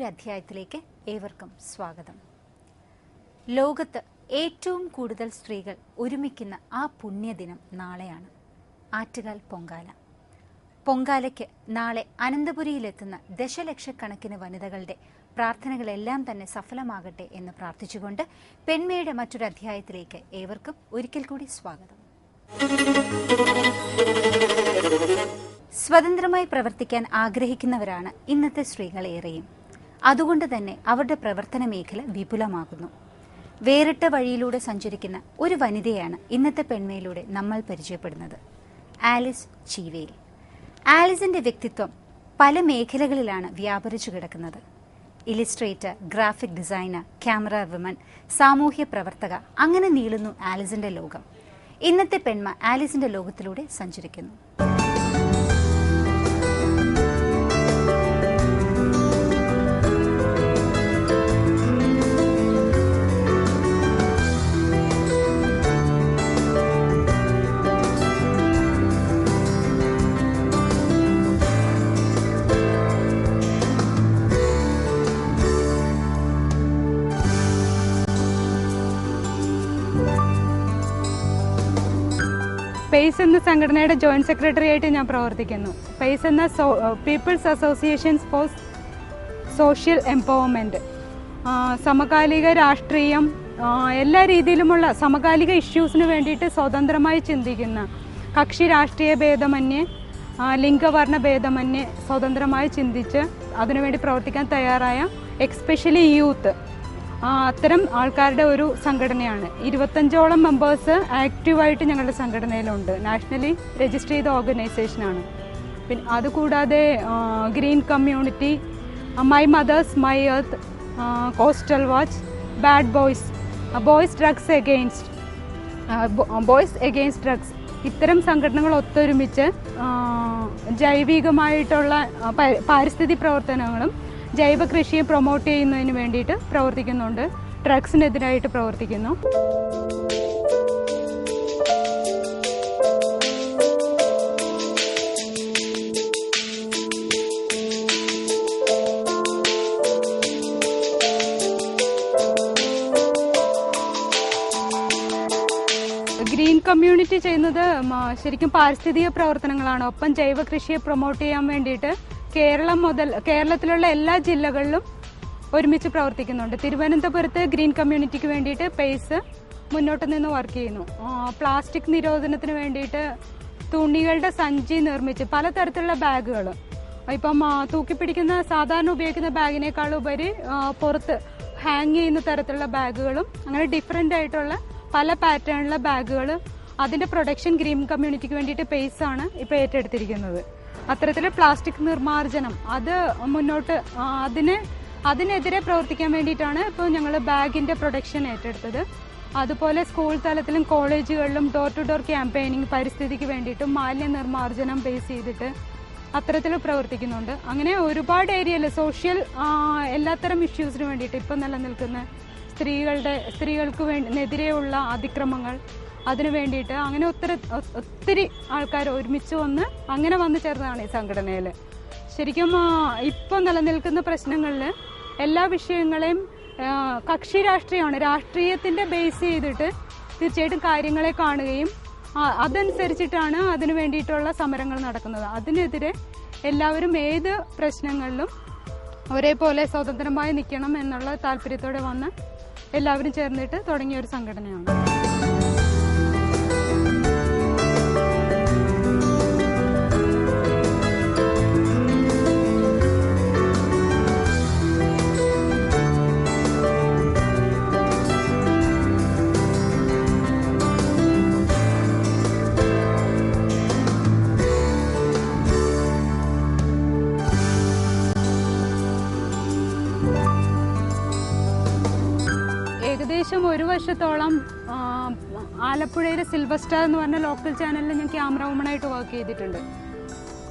പുതിയൊരു അധ്യായത്തിലേക്ക് ഏവർക്കും സ്വാഗതം. ലോകത്ത് ഏറ്റവും കൂടുതൽ സ്ത്രീകൾ ഒരുമിക്കുന്ന ആ പുണ്യദിനം നാളെയാണ്, ആറ്റുകാൽ പൊങ്കാല. പൊങ്കാലയ്ക്ക് നാളെ അനന്തപുരിയിലെത്തുന്ന ദശലക്ഷക്കണക്കിന് വനിതകളുടെ പ്രാർത്ഥനകളെല്ലാം തന്നെ സഫലമാകട്ടെ എന്ന് പ്രാർത്ഥിച്ചുകൊണ്ട് പെൺമയുടെ മറ്റൊരു അധ്യായത്തിലേക്ക് ഏവർക്കും ഒരിക്കൽ കൂടി സ്വാഗതം. സ്വതന്ത്രമായി പ്രവർത്തിക്കാൻ ആഗ്രഹിക്കുന്നവരാണ് ഇന്നത്തെ സ്ത്രീകൾ ഏറെയും. അതുകൊണ്ട് തന്നെ അവരുടെ പ്രവർത്തന മേഖല വിപുലമാകുന്നു. വേറിട്ട വഴിയിലൂടെ സഞ്ചരിക്കുന്ന ഒരു വനിതയാണ് ഇന്നത്തെ പെൺമയിലൂടെ നമ്മൾ പരിചയപ്പെടുന്നത്, ആലിസ് ചീവേൽ. ആലിസിന്റെ വ്യക്തിത്വം പല മേഖലകളിലാണ് വ്യാപരിച്ചു കിടക്കുന്നത്. Illustrator, graphic designer, camera woman, സാമൂഹ്യ പ്രവർത്തക, അങ്ങനെ നീളുന്നു ആലിസിന്റെ ലോകം. ഇന്നത്തെ പെൺമ ആലിസിന്റെ ലോകത്തിലൂടെ സഞ്ചരിക്കുന്നു. പേസ് എന്ന സംഘടനയുടെ ജോയിന്റ് സെക്രട്ടറി ആയിട്ട് ഞാൻ പ്രവർത്തിക്കുന്നു. പേസ് എന്ന peoples associations for social empowerment, സമകാലിക രാഷ്ട്രീയം, എല്ലാ രീതിയിലുമുള്ള സമകാലിക ഇഷ്യൂസിന് വേണ്ടിയിട്ട് സ്വതന്ത്രമായി ചിന്തിക്കുന്ന, കക്ഷി രാഷ്ട്രീയ ഭേദമന്യേ, ലിംഗവർണ്ണ ഭേദമന്യേ സ്വതന്ത്രമായി ചിന്തിച്ച് അതിനുവേണ്ടി പ്രവർത്തിക്കാൻ തയ്യാറായ എക്സ്പെഷ്യലി യൂത്ത്, അത്തരം ആൾക്കാരുടെ ഒരു സംഘടനയാണ്. 25ഓളം മെമ്പേഴ്സ് ആക്റ്റീവായിട്ട് ഞങ്ങളുടെ സംഘടനയിലുണ്ട്. നാഷണലി രജിസ്റ്റർ ചെയ്ത ഓർഗനൈസേഷനാണ്. പിന്നെ അതുകൂടാതെ green community, my mother's my earth, coastal watch, bad boys, boys against drugs, ഇത്തരം സംഘടനകൾ ഒത്തൊരുമിച്ച് ജൈവികമായിട്ടുള്ള പാരിസ്ഥിതിക പ്രവർത്തനങ്ങളും ജൈവ കൃഷിയെ പ്രൊമോട്ട് ചെയ്യുന്നതിന് വേണ്ടിയിട്ട് പ്രവർത്തിക്കുന്നുണ്ട്. ഡ്രഗ്സിനെതിരായിട്ട് പ്രവർത്തിക്കുന്നു. ഗ്രീൻ കമ്മ്യൂണിറ്റി ചെയ്യുന്നത് ശരിക്കും പാരിസ്ഥിതിക പ്രവർത്തനങ്ങളാണ്. ഒപ്പം ജൈവ കൃഷിയെ പ്രൊമോട്ട് ചെയ്യാൻ വേണ്ടിയിട്ട് കേരളത്തിലുള്ള എല്ലാ ജില്ലകളിലും ഒരുമിച്ച് പ്രവർത്തിക്കുന്നുണ്ട്. തിരുവനന്തപുരത്ത് ഗ്രീൻ കമ്മ്യൂണിറ്റിക്ക് വേണ്ടിയിട്ട് പേസ് മുന്നോട്ട് നിന്ന് വർക്ക് ചെയ്യുന്നു. പ്ലാസ്റ്റിക് നിരോധനത്തിന് വേണ്ടിയിട്ട് തുണികളുടെ സഞ്ചി നിർമ്മിച്ച് പലതരത്തിലുള്ള ബാഗുകൾ, ഇപ്പം തൂക്കിപ്പിടിക്കുന്ന സാധാരണ ഉപയോഗിക്കുന്ന ബാഗിനേക്കാൾ ഉപരി പുറത്ത് ഹാങ് ചെയ്യുന്ന തരത്തിലുള്ള ബാഗുകളും, അങ്ങനെ ഡിഫറെൻ്റ് ആയിട്ടുള്ള പല പാറ്റേണിലുള്ള ബാഗുകൾ, അതിൻ്റെ പ്രൊഡക്ഷൻ ഗ്രീൻ കമ്മ്യൂണിറ്റിക്ക് വേണ്ടിയിട്ട് പേസാണ് ഇപ്പോൾ ഏറ്റെടുത്തിരിക്കുന്നത്. അത്തരത്തിൽ പ്ലാസ്റ്റിക് നിർമ്മാർജ്ജനം അത് മുന്നോട്ട് അതിനെതിരെ പ്രവർത്തിക്കാൻ വേണ്ടിയിട്ടാണ് ഇപ്പോൾ ഞങ്ങൾ ബാഗിൻ്റെ പ്രൊഡക്ഷൻ ഏറ്റെടുത്തത്. അതുപോലെ സ്കൂൾ തലത്തിലും കോളേജുകളിലും ഡോർ ടു ഡോർ ക്യാമ്പയിനിങ്, പരിസ്ഥിതിക്ക് വേണ്ടിയിട്ടും മാലിന്യ നിർമ്മാർജ്ജനം ബേസ് ചെയ്തിട്ട് അത്തരത്തിൽ പ്രവർത്തിക്കുന്നുണ്ട്. അങ്ങനെ ഒരുപാട് ഏരിയയിൽ സോഷ്യൽ എല്ലാത്തരം ഇഷ്യൂസിന് വേണ്ടിയിട്ട് ഇപ്പം നിലനിൽക്കുന്ന സ്ത്രീകൾക്ക് എതിരെയുള്ള അതിക്രമങ്ങൾ, അതിനു വേണ്ടിയിട്ട് അങ്ങനെ ഒത്തിരി ആൾക്കാർ ഒരുമിച്ച് അങ്ങനെ വന്നു ചേർന്നതാണ് ഈ സംഘടനയിൽ. ശരിക്കും ഇപ്പോൾ നിലനിൽക്കുന്ന പ്രശ്നങ്ങളിൽ എല്ലാ വിഷയങ്ങളെയും കക്ഷി രാഷ്ട്രീയമാണ്, രാഷ്ട്രീയത്തിൻ്റെ ബേസ് ചെയ്തിട്ട് തീർച്ചയായിട്ടും കാര്യങ്ങളെ കാണുകയും അതനുസരിച്ചിട്ടാണ് അതിനു വേണ്ടിയിട്ടുള്ള സമരങ്ങൾ നടക്കുന്നത്. അതിനെതിരെ എല്ലാവരും ഏത് പ്രശ്നങ്ങളിലും ഒരേപോലെ സ്വതന്ത്രമായി നിൽക്കണം എന്നുള്ള താല്പര്യത്തോടെ വന്ന് എല്ലാവരും ചേർന്നിട്ട് തുടങ്ങിയ ഒരു സംഘടനയാണ്. ഏകദേശം ഒരു വർഷത്തോളം ആലപ്പുഴയിലെ സിൽവർ സ്റ്റാർ എന്ന് പറഞ്ഞ ലോക്കൽ ചാനലിൽ ഞാൻ ക്യാമറ വുമണായിട്ട് വർക്ക് ചെയ്തിട്ടുണ്ട്.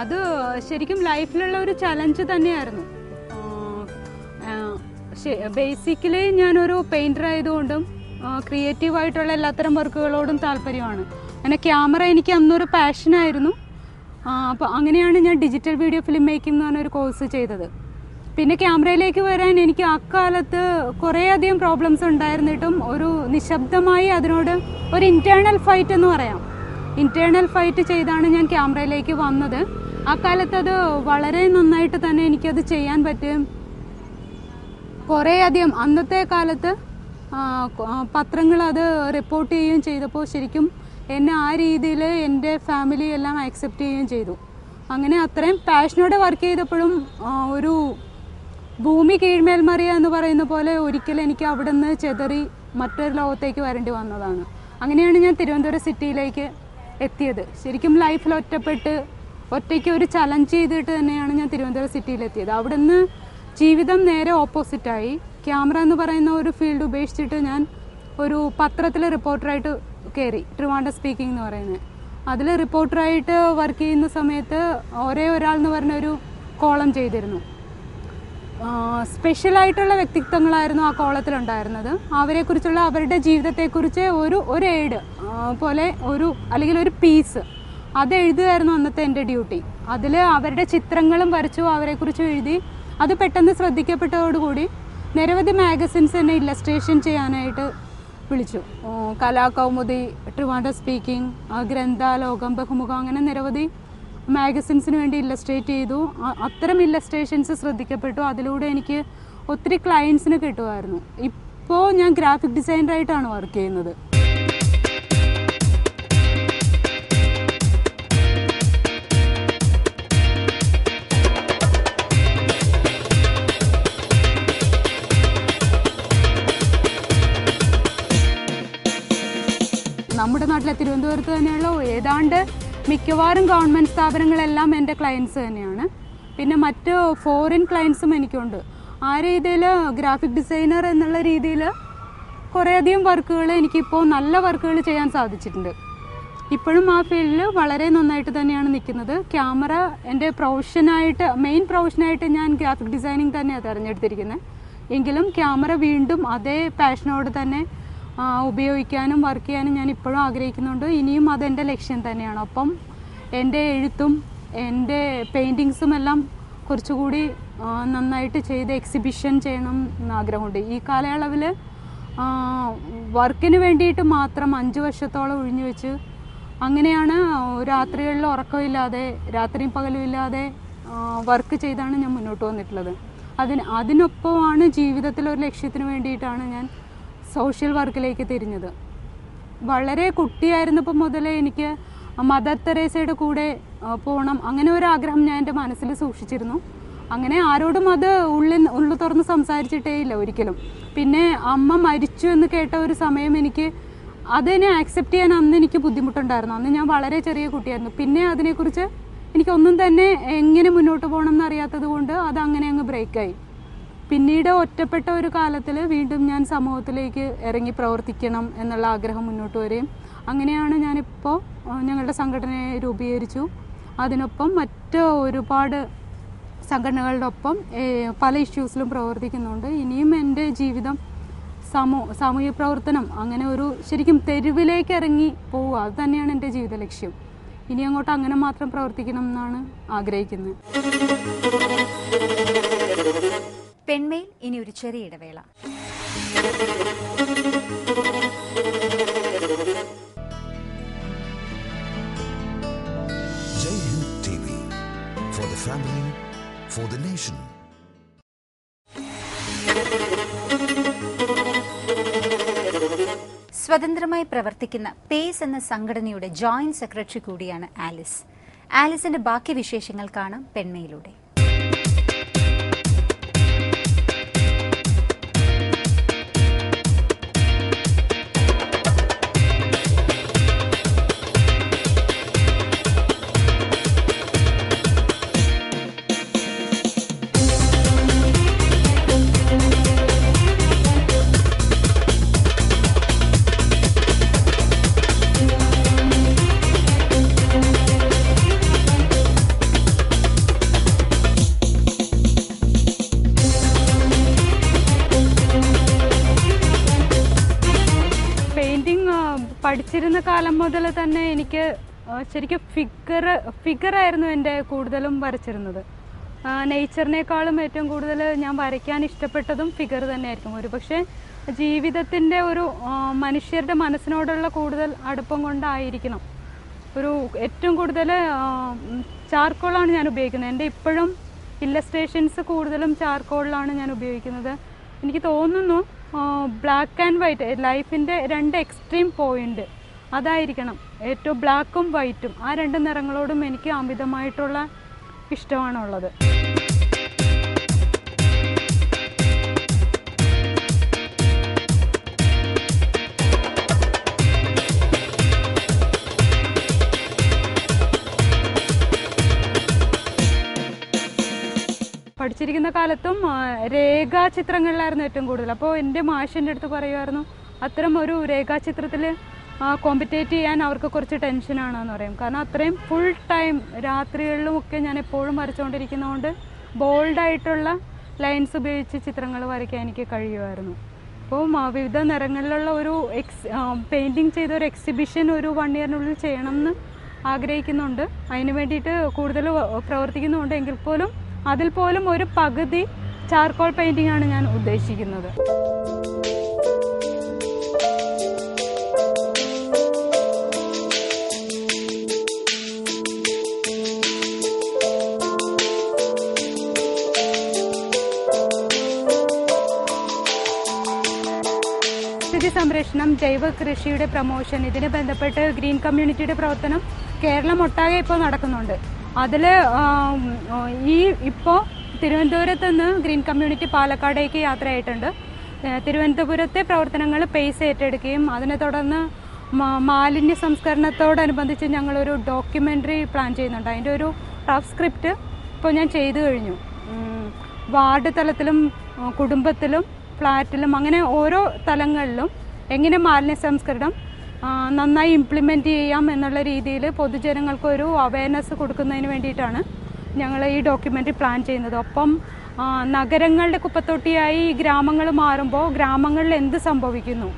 അത് ശരിക്കും ലൈഫിലുള്ള ഒരു ചലഞ്ച് തന്നെയായിരുന്നു. ബേസിക്കലി ഞാനൊരു പെയിൻറ്റർ ആയതുകൊണ്ടും ക്രിയേറ്റീവായിട്ടുള്ള എല്ലാത്തരം വർക്കുകളോടും താല്പര്യമാണ്. അങ്ങനെ ക്യാമറ എനിക്ക് അന്നൊരു പാഷനായിരുന്നു. അപ്പോൾ അങ്ങനെയാണ് ഞാൻ ഡിജിറ്റൽ വീഡിയോ ഫിലിം മേക്കിംഗ് എന്ന് പറഞ്ഞൊരു കോഴ്സ് ചെയ്തത്. പിന്നെ ക്യാമറയിലേക്ക് വരാൻ എനിക്ക് അക്കാലത്ത് കുറേയധികം പ്രോബ്ലംസ് ഉണ്ടായിരുന്നിട്ടും ഒരു നിശബ്ദമായി അതിനോട് ഒരു ഇന്റേണൽ ഫൈറ്റ് എന്ന് പറയാം, ഇന്റേണൽ ഫൈറ്റ് ചെയ്താണ് ഞാൻ ക്യാമറയിലേക്ക് വന്നത്. അക്കാലത്ത് അത് വളരെ നന്നായിട്ട് തന്നെ എനിക്കത് ചെയ്യാൻ പറ്റും. കുറേയധികം അന്നത്തെ കാലത്ത് പത്രങ്ങൾ അത് റിപ്പോർട്ട് ചെയ്യുകയും ചെയ്തപ്പോൾ ശരിക്കും എന്നെ ആ രീതിയിൽ എൻ്റെ ഫാമിലി എല്ലാം ആക്സെപ്റ്റ് ചെയ്യുകയും ചെയ്തു. അങ്ങനെ അത്രയും പാഷനോടെ വർക്ക് ചെയ്തപ്പോഴും ഒരു ഭൂമി കീഴ്മേൽമറിയ എന്ന് പറയുന്ന പോലെ ഒരിക്കലും എനിക്ക് അവിടെ നിന്ന് ചെതറി മറ്റൊരു ലോകത്തേക്ക് വരേണ്ടി വന്നതാണ്. അങ്ങനെയാണ് ഞാൻ തിരുവനന്തപുരം സിറ്റിയിലേക്ക് എത്തിയത്. ശരിക്കും ലൈഫിൽ ഒറ്റയ്ക്ക് ഒരു ചലഞ്ച് ചെയ്തിട്ട് തന്നെയാണ് ഞാൻ തിരുവനന്തപുരം സിറ്റിയിലെത്തിയത്. അവിടെ നിന്ന് ജീവിതം നേരെ ഓപ്പോസിറ്റായി. ക്യാമറ എന്ന് പറയുന്ന ഒരു ഫീൽഡ് ഉപേക്ഷിച്ചിട്ട് ഞാൻ ഒരു പത്രത്തിൽ റിപ്പോർട്ടറായിട്ട് കയറി, ട്രിവാൻഡ്രം സ്പീക്കിംഗ് എന്ന് പറയുന്നത്. അതിൽ റിപ്പോർട്ടറായിട്ട് വർക്ക് ചെയ്യുന്ന സമയത്ത് ഒരേ ഒരാൾ എന്ന് പറഞ്ഞൊരു കോളം ചെയ്തിരുന്നു. സ്പെഷ്യലായിട്ടുള്ള വ്യക്തിത്വങ്ങളായിരുന്നു ആ കോളത്തിലുണ്ടായിരുന്നത്. അവരെക്കുറിച്ചുള്ള അവരുടെ ജീവിതത്തെക്കുറിച്ച് ഒരു എയ്ഡ് പോലെ അല്ലെങ്കിൽ ഒരു പീസ് അത് എഴുതുകയായിരുന്നു അന്നത്തെ എൻ്റെ ഡ്യൂട്ടി. അതിൽ അവരുടെ ചിത്രങ്ങളും വരച്ചു, അവരെക്കുറിച്ച് എഴുതി. അത് പെട്ടെന്ന് ശ്രദ്ധിക്കപ്പെട്ടതോടുകൂടി നിരവധി മാഗസിൻസ് എന്നെ ഇല്ലസ്ട്രേഷൻ ചെയ്യാനായിട്ട് വിളിച്ചു. കലാകൗമുദി, ട്രിവാൻഡ്രം സ്പീക്കിംഗ്, ഗ്രന്ഥാലോകം, ബഹുമുഖം, അങ്ങനെ നിരവധി മാഗസിൻസിന് വേണ്ടി ഇല്ലസ്ട്രേറ്റ് ചെയ്തു. അത്തരം ഇല്ലസ്ട്രേഷൻസ് ശ്രദ്ധിക്കപ്പെട്ടു. അതിലൂടെ എനിക്ക് ഒത്തിരി ക്ലയൻസിന് കിട്ടുമായിരുന്നു. ഇപ്പോൾ ഞാൻ ഗ്രാഫിക് ഡിസൈനറായിട്ടാണ് വർക്ക് ചെയ്യുന്നത്. നമ്മുടെ നാട്ടിലെ തിരുവനന്തപുരത്ത് തന്നെയുള്ള ഏതാണ്ട് മിക്കവാറും ഗവൺമെൻറ് സ്ഥാപനങ്ങളെല്ലാം എൻ്റെ ക്ലയൻസ് തന്നെയാണ്. പിന്നെ മറ്റ് ഫോറിൻ ക്ലയൻസും എനിക്കുണ്ട്. ആ രീതിയിൽ ഗ്രാഫിക് ഡിസൈനർ എന്നുള്ള രീതിയിൽ കുറേയധികം വർക്കുകൾ എനിക്കിപ്പോൾ നല്ല വർക്കുകൾ ചെയ്യാൻ സാധിച്ചിട്ടുണ്ട്. ഇപ്പോഴും ആ ഫീൽഡിൽ വളരെ നന്നായിട്ട് തന്നെയാണ് നിൽക്കുന്നത്. ക്യാമറ എൻ്റെ മെയിൻ പ്രൊഫഷനായിട്ട് ഞാൻ ഗ്രാഫിക് ഡിസൈനിങ് തന്നെയാണ് തിരഞ്ഞെടുത്തിരിക്കുന്നത്. എങ്കിലും ക്യാമറ വീണ്ടും അതേ പാഷനോട് തന്നെ ഉപയോഗിക്കാനും വർക്ക് ചെയ്യാനും ഞാൻ ഇപ്പോഴും ആഗ്രഹിക്കുന്നുണ്ട്. ഇനിയും അതെൻ്റെ ലക്ഷ്യം തന്നെയാണ്. ഒപ്പം എൻ്റെ എഴുത്തും എൻ്റെ പെയിൻറ്റിങ്സും എല്ലാം കുറച്ചുകൂടി നന്നായിട്ട് ചെയ്ത് എക്സിബിഷൻ ചെയ്യണം എന്നാഗ്രഹമുണ്ട്. ഈ കാലയളവിൽ വർക്കിന് വേണ്ടിയിട്ട് മാത്രം 5 വർഷത്തോളം ഒഴിഞ്ഞു വെച്ച് അങ്ങനെയാണ് രാത്രികളിൽ ഉറക്കമില്ലാതെ രാത്രിയും പകലും ഇല്ലാതെ വർക്ക് ചെയ്താണ് ഞാൻ മുന്നോട്ട് വന്നിട്ടുള്ളത്. അതിനൊപ്പമാണ് ജീവിതത്തിലൊരു ലക്ഷ്യത്തിന് വേണ്ടിയിട്ടാണ് ഞാൻ സോഷ്യൽ വർക്കിലേക്ക് തിരിഞ്ഞത്. വളരെ കുട്ടിയായിരുന്നപ്പോൾ മുതലേ എനിക്ക് മദർ തെരേസയുടെ കൂടെ പോകണം, അങ്ങനെ ഒരു ആഗ്രഹം ഞാൻ എൻ്റെ മനസ്സിൽ സൂക്ഷിച്ചിരുന്നു. അങ്ങനെ ആരോടും അത് ഉള്ളു തുറന്ന് സംസാരിച്ചിട്ടേ ഇല്ല ഒരിക്കലും. പിന്നെ അമ്മ മരിച്ചു എന്ന് കേട്ട ഒരു സമയം എനിക്ക് അതിനെ ആക്സെപ്റ്റ് ചെയ്യാൻ അന്ന് എനിക്ക് ബുദ്ധിമുട്ടുണ്ടായിരുന്നു. അന്ന് ഞാൻ വളരെ ചെറിയ കുട്ടിയായിരുന്നു. പിന്നെ അതിനെക്കുറിച്ച് എനിക്കൊന്നും തന്നെ എങ്ങനെ മുന്നോട്ട് പോകണം എന്നറിയാത്തത് കൊണ്ട് അതങ്ങനെ അങ്ങ് ബ്രേക്കായി. പിന്നീട് ഒറ്റപ്പെട്ട ഒരു കാലത്തിൽ വീണ്ടും ഞാൻ സമൂഹത്തിലേക്ക് ഇറങ്ങി പ്രവർത്തിക്കണം എന്നുള്ള ആഗ്രഹം മുന്നോട്ട് വരികയും അങ്ങനെയാണ് ഞാനിപ്പോൾ ഞങ്ങളുടെ സംഘടനയെ രൂപീകരിച്ചു. അതിനൊപ്പം മറ്റ് ഒരുപാട് സംഘടനകളുടെ ഒപ്പം പല ഇഷ്യൂസിലും പ്രവർത്തിക്കുന്നുണ്ട്. ഇനിയും എൻ്റെ ജീവിതം സാമൂഹ്യ പ്രവർത്തനം, അങ്ങനെ ശരിക്കും തെരുവിലേക്ക് ഇറങ്ങി പോവുക, അത് തന്നെയാണ് എൻ്റെ ജീവിത ലക്ഷ്യം. ഇനി അങ്ങോട്ട് അങ്ങനെ മാത്രം പ്രവർത്തിക്കണം എന്നാണ് ആഗ്രഹിക്കുന്നത്. പെൺമയിൽ ഇനി ഒരു ചെറിയ ഇടവേള. Jai Hind TV, for the family, for the nation. സ്വതന്ത്രമായി പ്രവർത്തിക്കുന്ന പേസ് എന്ന സംഘടനയുടെ ജോയിന്റ് സെക്രട്ടറി കൂടിയാണ് ആലിസ്. ആലിസിന്റെ ബാക്കി വിശേഷങ്ങൾ കാണാം പെൺമയിലൂടെ. പഠിച്ചിരുന്ന കാലം മുതൽ തന്നെ എനിക്ക് ശരിക്കും ഫിഗറായിരുന്നു എൻ്റെ കൂടുതലും വരച്ചിരുന്നത്. നേച്ചറിനേക്കാളും ഏറ്റവും കൂടുതൽ ഞാൻ വരയ്ക്കാൻ ഇഷ്ടപ്പെട്ടതും ഫിഗർ തന്നെയായിരിക്കും. ഒരു പക്ഷേ ജീവിതത്തിൻ്റെ ഒരു മനുഷ്യരുടെ മനസ്സിനോടുള്ള കൂടുതൽ അടുപ്പം കൊണ്ടായിരിക്കണം. ഒരു ഏറ്റവും കൂടുതൽ ചാർക്കോളാണ് ഞാൻ ഉപയോഗിക്കുന്നത്. എൻ്റെ ഇപ്പോഴും ഇല്ലസ്ട്രേഷൻസ് കൂടുതലും ചാർക്കോളിലാണ് ഞാൻ ഉപയോഗിക്കുന്നത്. എനിക്ക് തോന്നുന്നു ബ്ലാക്ക് ആൻഡ് വൈറ്റ്, ലൈഫിൻ്റെ 2 എക്സ്ട്രീം പോയിൻ്റ് അതായിരിക്കണം. ഏറ്റവും ബ്ലാക്കും വൈറ്റും, ആ 2 നിറങ്ങളോടും എനിക്ക് അമിതമായിട്ടുള്ള ഇഷ്ടമാണുള്ളത്. പഠിച്ചിരിക്കുന്ന കാലത്തും രേഖാചിത്രങ്ങളിലായിരുന്നു ഏറ്റവും കൂടുതൽ. അപ്പോൾ എൻ്റെ മാഷിൻ്റെ അടുത്ത് പറയുമായിരുന്നു, അത്തരം ഒരു രേഖാചിത്രത്തിൽ കോമ്പറ്റേറ്റ് ചെയ്യാൻ അവർക്ക് കുറച്ച് ടെൻഷനാണെന്ന് പറയും. കാരണം അത്രയും ഫുൾ ടൈം രാത്രികളിലുമൊക്കെ ഞാൻ എപ്പോഴും വരച്ചുകൊണ്ടിരിക്കുന്നതുകൊണ്ട് ബോൾഡായിട്ടുള്ള ലൈൻസ് ഉപയോഗിച്ച് ചിത്രങ്ങൾ വരയ്ക്കാൻ എനിക്ക് കഴിയുമായിരുന്നു. അപ്പോൾ വിവിധ നിറങ്ങളിലുള്ള ഒരു പെയിൻറ്റിങ് ചെയ്ത ഒരു എക്സിബിഷൻ ഒരു 1 ഇയറിനുള്ളിൽ ചെയ്യണമെന്ന് ആഗ്രഹിക്കുന്നുണ്ട്. അതിന് വേണ്ടിയിട്ട് കൂടുതൽ പ്രവർത്തിക്കുന്നുണ്ട്. എങ്കിൽ പോലും അതിൽ പോലും ഒരു പകുതി ചാർക്കോൾ പെയിൻറ്റിംഗ് ആണ് ഞാൻ ഉദ്ദേശിക്കുന്നത്. പരിസ്ഥിതി സംരക്ഷണം, ജൈവ കൃഷിയുടെ പ്രൊമോഷൻ, ഇതിനെ ബന്ധപ്പെട്ട് ഗ്രീൻ കമ്മ്യൂണിറ്റിയുടെ പ്രവർത്തനം കേരളം ഒട്ടാകെ ഇപ്പോൾ നടക്കുന്നുണ്ട്. അതിൽ ഇപ്പോൾ തിരുവനന്തപുരത്ത് നിന്ന് ഗ്രീൻ കമ്മ്യൂണിറ്റി പാലക്കാടേക്ക് യാത്രയായിട്ടുണ്ട്. തിരുവനന്തപുരത്തെ പ്രവർത്തനങ്ങൾ പേസ് ഏറ്റെടുക്കുകയും അതിനെ തുടർന്ന് മാലിന്യ സംസ്കരണത്തോടനുബന്ധിച്ച് ഞങ്ങളൊരു ഡോക്യുമെൻ്ററി പ്ലാൻ ചെയ്യുന്നുണ്ട്. അതിൻ്റെ ഒരു റഫ് സ്ക്രിപ്റ്റ് ഇപ്പോൾ ഞാൻ ചെയ്തു കഴിഞ്ഞു. വാർഡ് തലത്തിലും കുടുംബത്തിലും ഫ്ലാറ്റിലും അങ്ങനെ ഓരോ തലങ്ങളിലും എങ്ങനെ മാലിന്യ സംസ്കരണം നന്നായി ഇംപ്ലിമെൻറ്റ് ചെയ്യാം എന്നുള്ള രീതിയിൽ പൊതുജനങ്ങൾക്കൊരു അവയർനെസ് കൊടുക്കുന്നതിന് വേണ്ടിയിട്ടാണ് ഞങ്ങൾ ഈ ഡോക്യുമെൻ്ററി പ്ലാൻ ചെയ്യുന്നത്. ഒപ്പം നഗരങ്ങളുടെ കുപ്പത്തൊട്ടിയായി ഗ്രാമങ്ങൾ മാറുമ്പോൾ ഗ്രാമങ്ങളിൽ എന്ത് സംഭവിക്കുന്നു,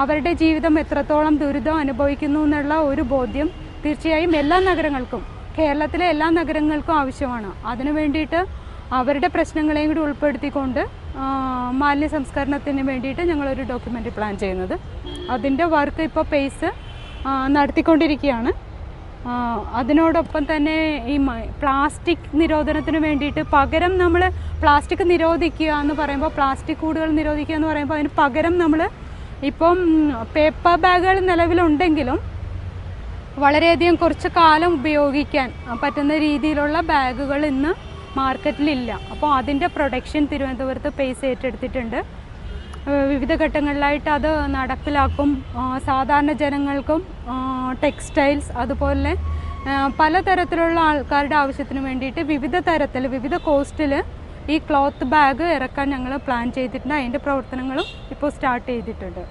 അവരുടെ ജീവിതം എത്രത്തോളം ദുരിതം അനുഭവിക്കുന്നു എന്നുള്ള ഒരു ബോധ്യം തീർച്ചയായും എല്ലാ നഗരങ്ങൾക്കും, കേരളത്തിലെ എല്ലാ നഗരങ്ങൾക്കും ആവശ്യമാണ്. അതിനു വേണ്ടിയിട്ട് അവരുടെ പ്രശ്നങ്ങളെയും കൂടി ഉൾപ്പെടുത്തിക്കൊണ്ട് മാലിന്യ സംസ്കരണത്തിന് വേണ്ടിയിട്ട് ഞങ്ങളൊരു ഡോക്യുമെൻ്ററി പ്ലാൻ ചെയ്യുന്നത്. അതിൻ്റെ വർക്ക് ഇപ്പോൾ പേസ് നടത്തിക്കൊണ്ടിരിക്കുകയാണ്. അതിനോടൊപ്പം തന്നെ ഈ പ്ലാസ്റ്റിക് നിരോധനത്തിന് വേണ്ടിയിട്ട് പകരം നമ്മൾ പ്ലാസ്റ്റിക് നിരോധിക്കുക എന്ന് പറയുമ്പോൾ, പ്ലാസ്റ്റിക് കൂടുകൾ നിരോധിക്കുക എന്ന് പറയുമ്പോൾ അതിന് പകരം നമ്മൾ ഇപ്പം പേപ്പർ ബാഗുകൾ നിലവിലുണ്ടെങ്കിലും വളരെയധികം കുറച്ച് കാലം ഉപയോഗിക്കാൻ പറ്റുന്ന രീതിയിലുള്ള ബാഗുകൾ ഇന്ന് മാർക്കറ്റിലില്ല. അപ്പോൾ അതിൻ്റെ പ്രൊഡക്ഷൻ തിരുവനന്തപുരത്ത് പേസ് ഏറ്റെടുത്തിട്ടുണ്ട്. വിവിധ ഘട്ടങ്ങളിലായിട്ട് അത് നടപ്പിലാക്കും. സാധാരണ ജനങ്ങൾക്കും ടെക്സ്റ്റൈൽസ് അതുപോലെ പലതരത്തിലുള്ള ആൾക്കാരുടെ ആവശ്യത്തിന് വേണ്ടിയിട്ട് വിവിധ തരത്തിൽ വിവിധ കോസ്റ്റിൽ ഈ ക്ലോത്ത് ബാഗ് ഇറക്കാൻ ഞങ്ങൾ പ്ലാൻ ചെയ്തിട്ടുണ്ട്. അതിൻ്റെ പ്രവർത്തനങ്ങളും ഇപ്പോൾ സ്റ്റാർട്ട് ചെയ്തിട്ടുണ്ട്.